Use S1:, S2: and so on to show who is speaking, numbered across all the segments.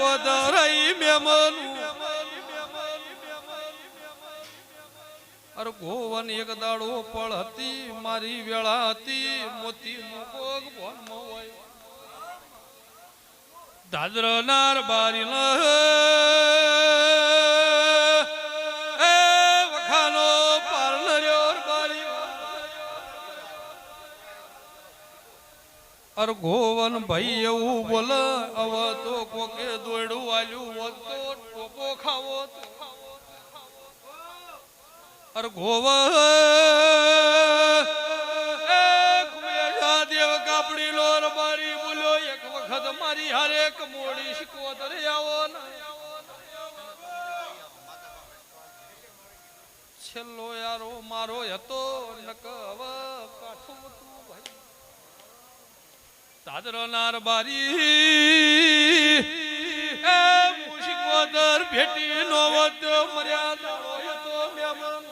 S1: શિકોદરઈ મેમન અર ગોવન એક દાડો પળ હતી મારી વેળા હતી મોતી મુકોગ ભોન હોય દાદરનાર બારી એ વખાનો પાર્લર બારી અર ગોવન ભાઈ એવું બોલે હવે તો કોકે દોડું વાલ્યું હોત તો ટોપો ખાવો અર ગોવન દેવ કાપડી લોર બારી બોલ્યો એક વખત મારી હારે મોડી શિકોદર આવો ને છેલ્લો યારો મારો હતો નક હવે કાઠું તું ભાઈ દાદરનાર બારી એ શિકોદર ભેટી નો વધ મર્યાદા હતો મેમન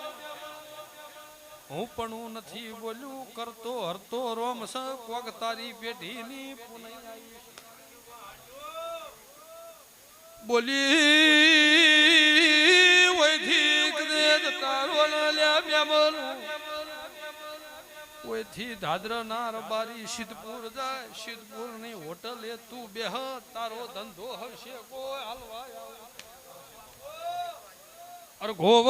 S1: હું પણ નથી બોલ્યું કરતો હરતો રોમ સ કોક તારી પેઢીની પુનઈ બોલી ઓયથી કદે તારો લ્યા મેમન ઓયથી દાદરનાર બારી સિદ્ધપુર જાય સિદ્ધપુર ની હોટલે તું બેહ તારો ધંધો હશે કોઈ હાલવા અર ગોવ